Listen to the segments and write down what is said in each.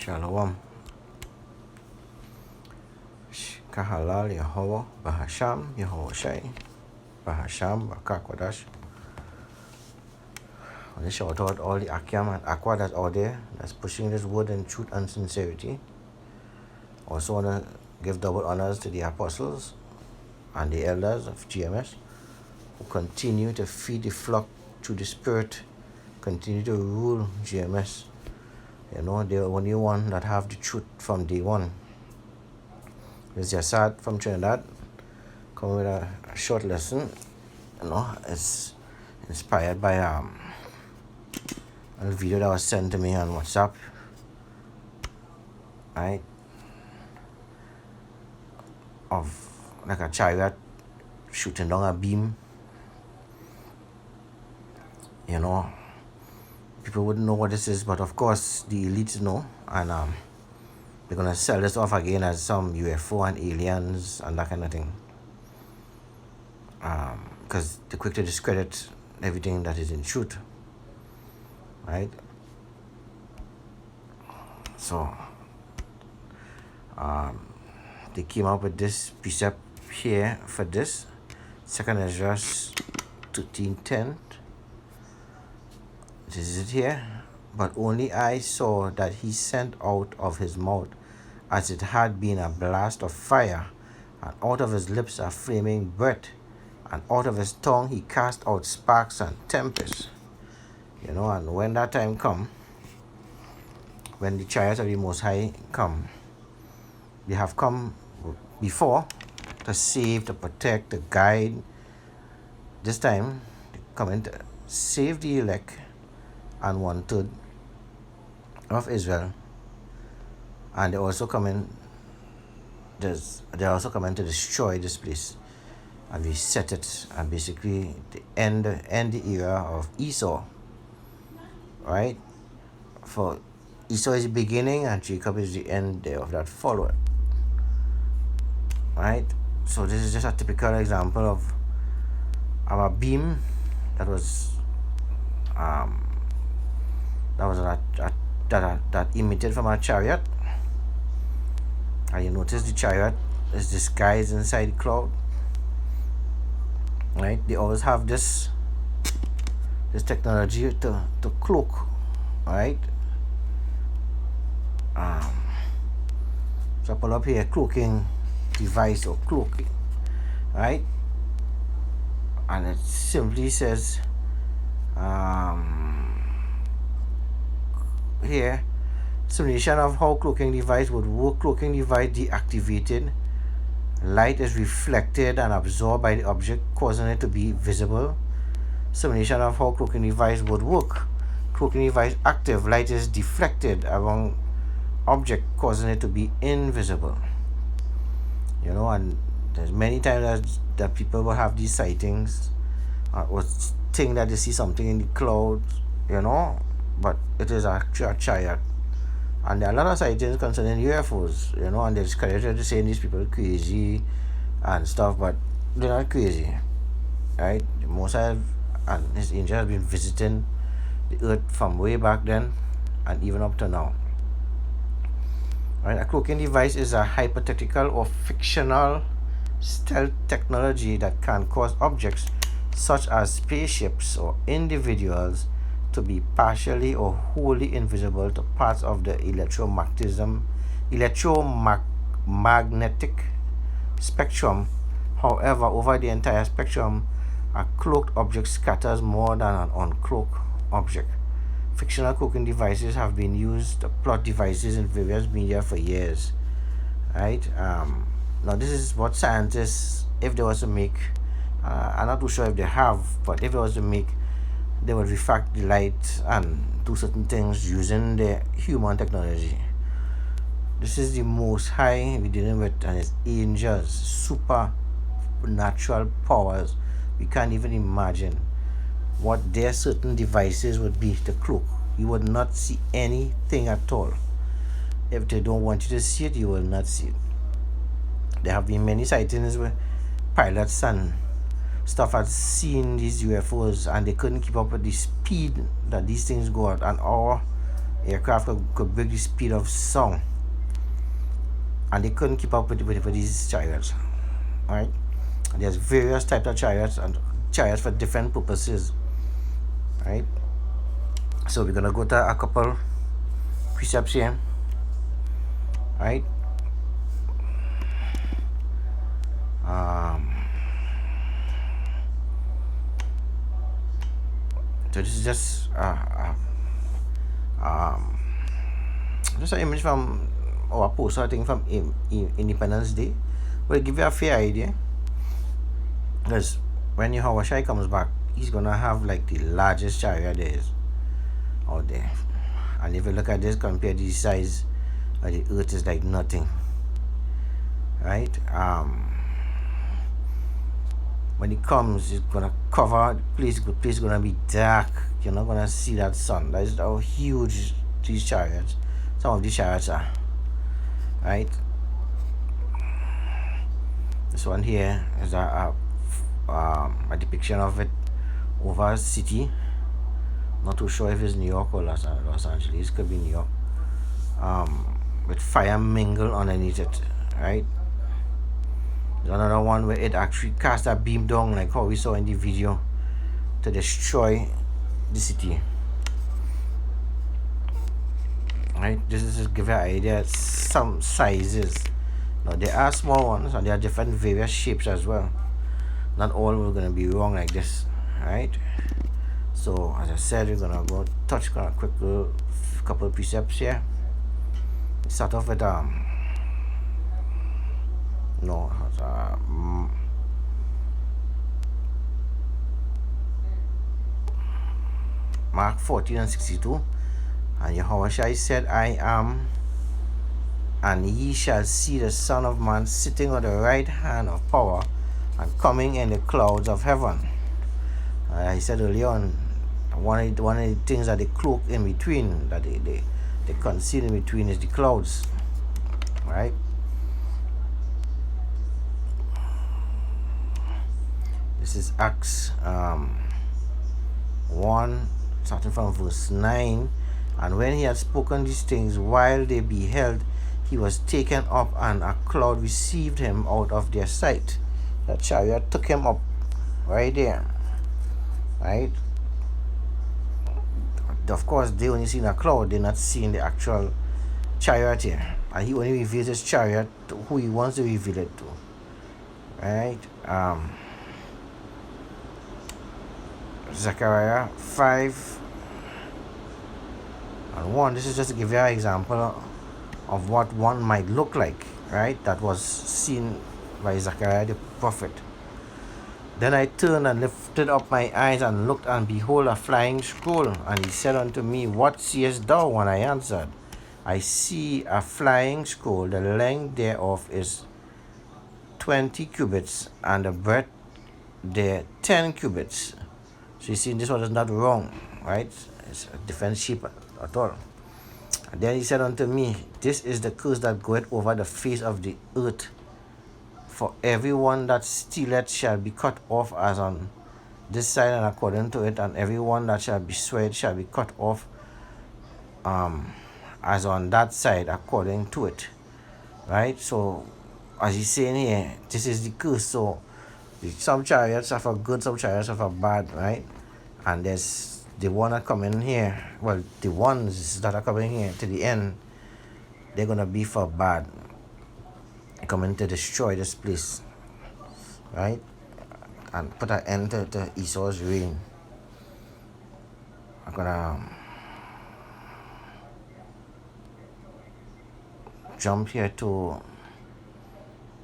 Shalom. Kahalal Yahweh Bahasham Yahweh Shai Bahasham Bakakwadash. I want to shout out all the Akyam and Aqua that's out there that's pushing this word in truth and sincerity. Also want to give double honors to the apostles and the elders of TMH who continue to feed the flock through the Spirit, continue to rule GMS. You know, they're the only one that have the truth from day one. This is Yasad from Trinidad, coming with a short lesson. You know, it's inspired by a video that was sent to me on WhatsApp. Right? Of like a chariot shooting down a beam. You know, people wouldn't know what this is, but of course the elites know, and they're gonna sell this off again as some UFO and aliens and that kind of thing. Because they're quick to discredit everything that is in truth, right? So they came up with this precept here for this 2nd Ezra 13:10. This is it here. But only I saw that he sent out of his mouth as it had been a blast of fire, and out of his lips a flaming breath, and out of his tongue he cast out sparks and tempests. You know, and when that time come, when the chariots of the Most High come, they have come before to save, to protect, to guide. This time, they come in to save the elect and 1/3 of Israel, and they also come in. They're also coming to destroy this place and reset it, and basically to end the era of Esau. Right? For Esau is the beginning, and Jacob is the end of that follower. Right? So this is just a typical example of a beam that was that emitted from a chariot, and you notice the chariot is disguised inside the cloud. Right? They always have this technology to cloak, right? So I pull up here cloaking device or cloaking, right? And it simply says here, simulation of how cloaking device would work. Cloaking device deactivated. Light is reflected and absorbed by the object, causing it to be visible. Simulation of how cloaking device would work. Cloaking device active. Light is deflected around object, causing it to be invisible. You know, and there's many times that people will have these sightings or think that they see something in the clouds, you know, but it is actually a chariot. And there are a lot of sightings concerning UFOs, you know, and they're discredited to saying these people are crazy and stuff, but they're not crazy, right? The Mosai and his angel have been visiting the earth from way back then and even up to now. Right? A cloaking device is a hypothetical or fictional stealth technology that can cause objects such as spaceships or individuals to be partially or wholly invisible to parts of the electromagnetic spectrum. However, over the entire spectrum, a cloaked object scatters more than an uncloaked object. Fictional cloaking devices have been used to plot devices in various media for years. Right? Now this is what scientists, if they was to make, I'm not too sure if they have, but if they was to make, they would refract the light and do certain things using the human technology. This is the Most High we're dealing with, and his angels, supernatural powers. We can't even imagine what their certain devices would be to cloak. You would not see anything at all. If they don't want you to see it, you will not see it. There have been many sightings where pilots and stuff had seen these UFOs and they couldn't keep up with the speed that these things go at, and our aircraft could break the speed of sound, and they couldn't keep up with these chariots. Right? And there's various types of chariots and chariots for different purposes. Right? So we're gonna go to a couple precepts here. Right? So this is just an image from our poster, I think, from Independence Day, but it give you a fair idea. Because when Yahweh Shai comes back, he's gonna have like the largest chariot there is out there. And if you look at this, compare the size of the earth, is like nothing. Right? When it comes, it's gonna cover the place gonna be dark. You're not gonna see that sun. That is how huge these chariots, some of these chariots are. Right? This one here is a depiction of it over a city. Not too sure if it's New York or Los Angeles. Could be New York. With fire mingled underneath it. Right? There's another one where it actually cast a beam down, like how we saw in the video, to destroy the city. Right? This is to give you an idea some sizes. Now there are small ones and there are different various shapes as well. Not all are going to be wrong like this. Right? So as I said, we're going to go touch a quick couple of precepts here. Start off with Mark 14 and 62. And Yahweh Shai said, I am, and ye shall see the Son of Man sitting on the right hand of power and coming in the clouds of heaven. I said earlier on, one of the things that they cloak in between, that they conceal in between, is the clouds. Right? This is Acts 1, starting from verse 9. And when he had spoken these things, while they beheld, he was taken up, and a cloud received him out of their sight. The chariot took him up right there. Right? Of course, they only seen a cloud, they're not seeing the actual chariot here. And he only reveals his chariot to who he wants to reveal it to. Right? Zechariah 5 and 1. This is just to give you an example of what one might look like, right? That was seen by Zechariah the prophet. Then I turned and lifted up my eyes and looked, and behold, a flying scroll. And he said unto me, What seest thou? And I answered, I see a flying scroll. The length thereof is 20 cubits, and the breadth there 10 cubits. So you see, this one is not wrong, right? It's a different shape at all. And then he said unto me, This is the curse that goeth over the face of the earth. For everyone that stealeth shall be cut off as on this side and according to it, and everyone that shall be swayed shall be cut off as on that side according to it. Right? So, as he's saying here, this is the curse. So, some chariots are for good, some chariots are for bad, right? And there's the one that come in here. Well, the ones that are coming here to the end, they're gonna be for bad. They're coming to destroy this place, right? And put an end to Esau's reign. I'm gonna jump here to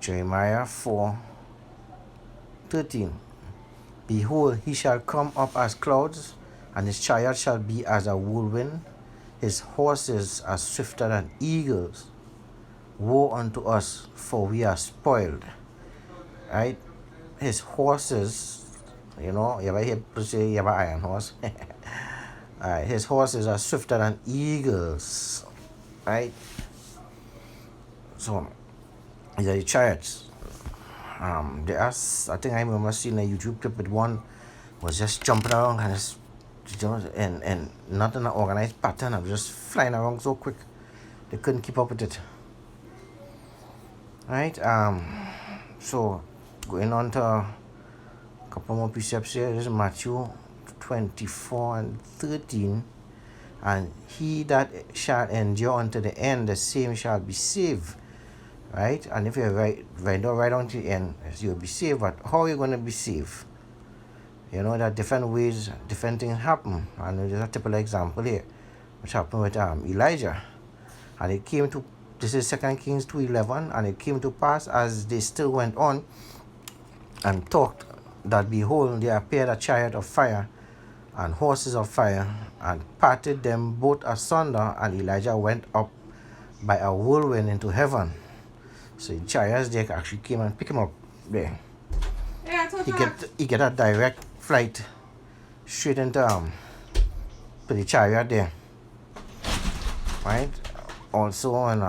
Jeremiah 4:13. Behold, he shall come up as clouds, and his chariot shall be as a whirlwind. His horses are swifter than eagles. Woe unto us, for we are spoiled. Right? His horses, you ever hear people say you have an iron horse? His horses are swifter than eagles. Right? So, these are the chariots. I think I remember seeing a YouTube clip with one was just jumping around and just and not in an organized pattern. I was just flying around so quick they couldn't keep up with it. Right? So going on to a couple more precepts here. This is Matthew 24 and 13. And he that shall endure unto the end, the same shall be saved. Right? And if you right on to the end, you'll be saved. But how are you going to be saved? You know, there are different ways, different things happen. And there's a typical example here, which happened with Elijah. And it came to, this is 2 Kings 2:11, and it came to pass as they still went on and talked, that behold, there appeared a chariot of fire and horses of fire, and parted them both asunder, and Elijah went up by a whirlwind into heaven. So the chariots there actually came and picked him up there. Yeah, he get a direct flight straight into to the chariot there. Right? Also on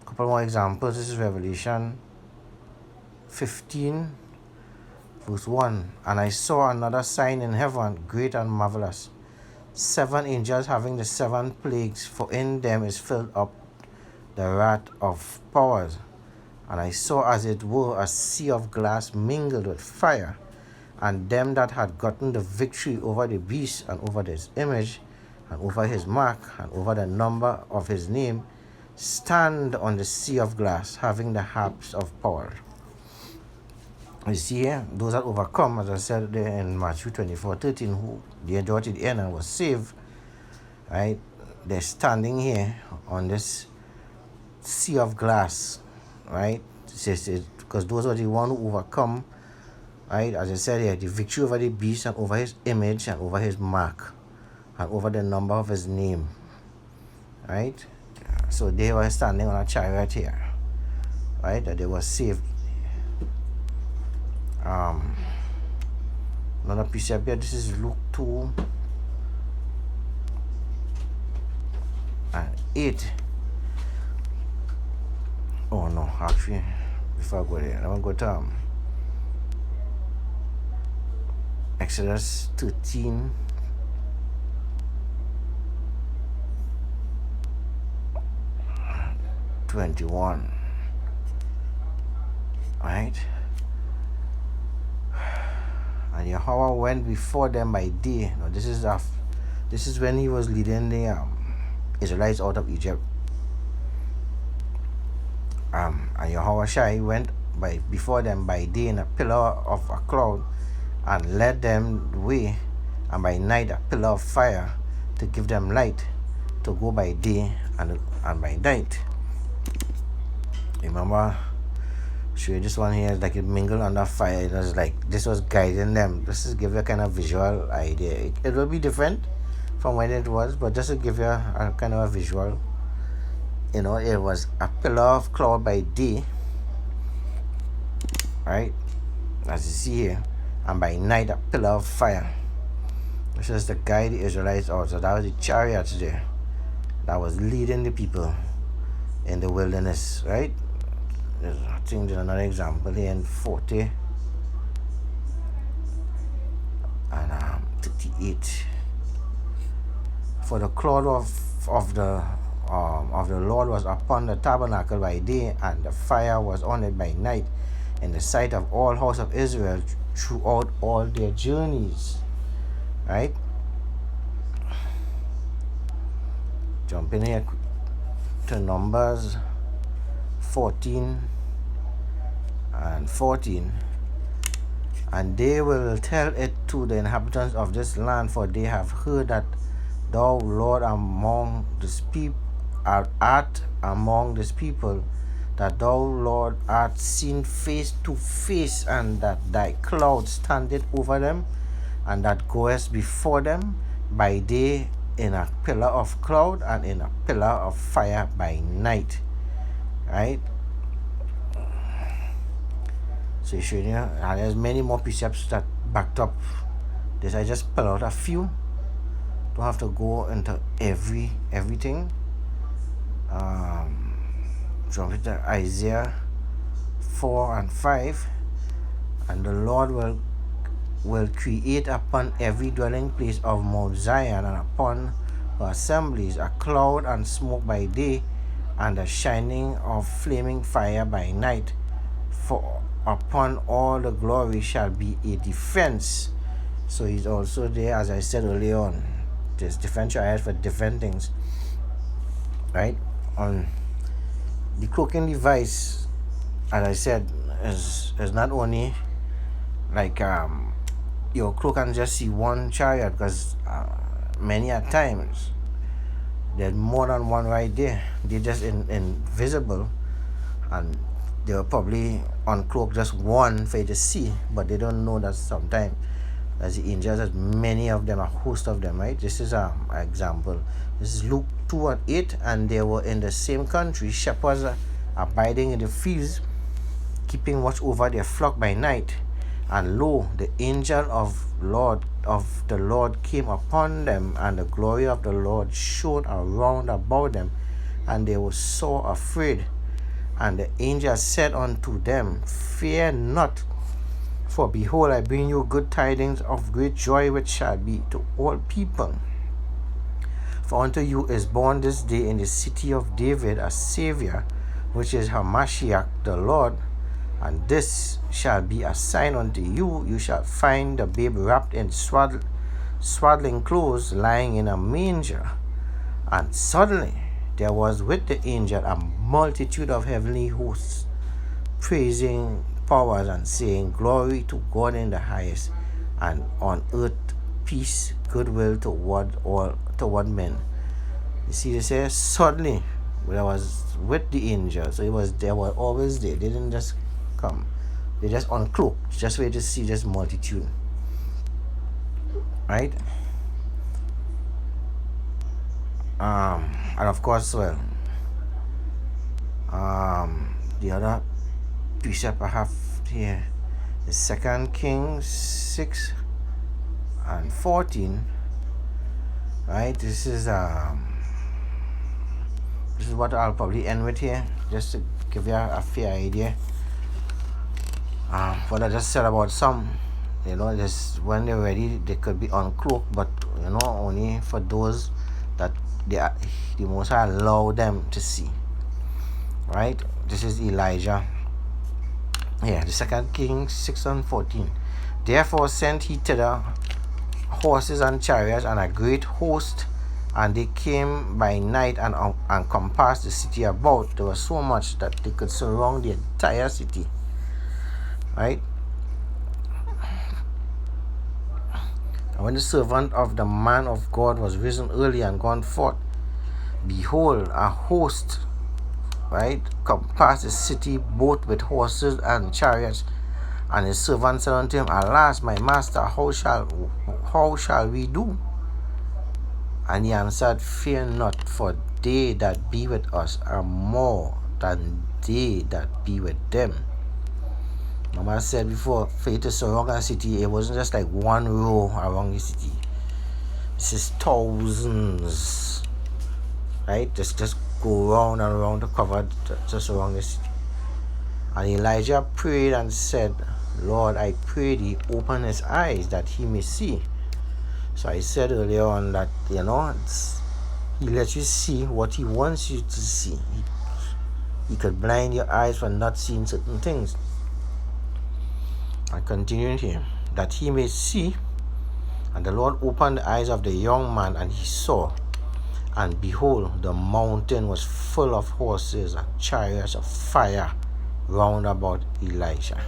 couple more examples. This is Revelation 15 verse 1. And I saw another sign in heaven, great and marvelous, 7 angels having the 7 plagues, for in them is filled up the wrath of powers. And I saw as it were a sea of glass mingled with fire, and them that had gotten the victory over the beast, and over his image, and over his mark, and over the number of his name, stand on the sea of glass, having the harps of power. You see here, those that overcome, as I said there in Matthew 24:13, who they endured to the end and was saved, right? They're standing here on this sea of glass, right? Because those are the one who overcome, right? As I said here, the victory over the beast, and over his image, and over his mark, and over the number of his name, right? So they were standing on a chariot here, right? That they were saved. Another precept here. This is Luke 2 and 8. Oh no, actually, before I go there, I'm going to go to Exodus 13. '21, right? And Yahweh went before them by day. Now this is when he was leading the Israelites out of Egypt. And Yahweh Shai went before them by day in a pillar of a cloud, and led them the way, and by night a pillar of fire to give them light, to go by day and by night. Remember, show you this one here, like it mingled under fire. It was like this was guiding them. This is give you a kind of visual idea. It will be different from when it was, but just to give you a kind of a visual. You know, it was a pillar of cloud by day, right, as you see here, and by night a pillar of fire. This is to guide the Israelites out. So that was the chariots there that was leading the people in the wilderness, right? I think there's another example here in 40 and 38. For the cloud of the Lord was upon the tabernacle by day, and the fire was on it by night, in the sight of all house of Israel throughout all their journeys. Right? Jump in here to Numbers 14 and 14. And they will tell it to the inhabitants of this land, for they have heard that thou, Lord, among this people art among this people, that thou, Lord, art seen face to face, and that thy cloud standeth over them, and that goest before them by day in a pillar of cloud, and in a pillar of fire by night. Right? So you should, and there's many more precepts that backed up this. I just pull out a few. Don't have to go into everything. Jump into Isaiah 4 and 5, and the Lord will will create upon every dwelling place of Mount Zion and upon her assemblies a cloud and smoke by day, and a shining of flaming fire by night. For upon all the glory shall be a defense. So he's also there, as I said earlier on. There's different chariots for different things, right? On the cloaking device, as I said, is not only like your cloak can just see one chariot, because many a times there's more than one right there. They're just invisible, and they were probably uncloak just one for you to see, but they don't know that sometimes as the angels, as many of them, a host of them, right? This is an example. This is Luke 2:8, and they were in the same country, shepherds abiding in the fields, keeping watch over their flock by night. And lo, the angel of the Lord came upon them, and the glory of the Lord shone around about them, and they were sore afraid. And the angel said unto them, Fear not, for behold, I bring you good tidings of great joy, which shall be to all people. For unto you is born this day in the city of David a Savior, which is Hamashiach the Lord. And this shall be a sign unto you: you shall find the babe wrapped in swaddling clothes, lying in a manger. And suddenly there was with the angel a multitude of heavenly hosts, praising powers and saying, Glory to God in the highest, and on earth peace, goodwill toward men. You see, they say suddenly there was with the angel. So they were always there. They didn't just come. They just uncloaked, just wait to see this multitude. Right? And of course, well, the other precept I have here is 2 Kings 6 and 14. Right? This is what I'll probably end with here, just to give you a fair idea. What I just said about some, just when they're ready, they could be uncloaked, but only for those that the Most High allow them to see. Right? This is Elijah. Yeah, the 2 Kings 6 and 14. Therefore sent he thither horses and chariots and a great host, and they came by night and compassed the city about. There was so much that they could surround the entire city. Right? And when the servant of the man of God was risen early and gone forth, behold, a host, right, compassed the city both with horses and chariots. And his servant said unto him, Alas, my master, how shall we do? And he answered, Fear not, for they that be with us are more than they that be with them. Mama said before, for you to surround a city, it wasn't just like one row around the city. This is thousands. Right? Just go round and round to cover, to surround the city. And Elijah prayed and said, Lord, I pray thee, open his eyes that he may see. So I said earlier on that, he lets you see what he wants you to see. He could blind your eyes for not seeing certain things. I continue here, that he may see. And the Lord opened the eyes of the young man, and he saw. And behold, the mountain was full of horses and chariots of fire round about Elijah.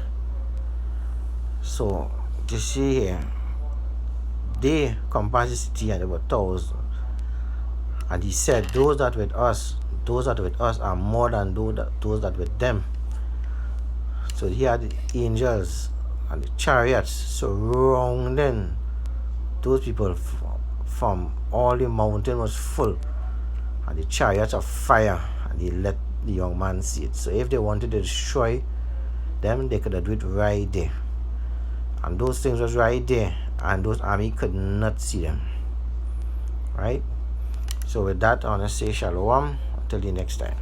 So, you see here, they compassed the city, and there were thousands. And he said, those that with us are more than those that with them. So he had the angels and the chariots surrounding those people from all the mountain was full, and the chariots of fire, and he let the young man see it. So if they wanted to destroy them, they could have do it right there. And those things was right there, and those army could not see them. Right? So with that, I want to say shalom until the next time.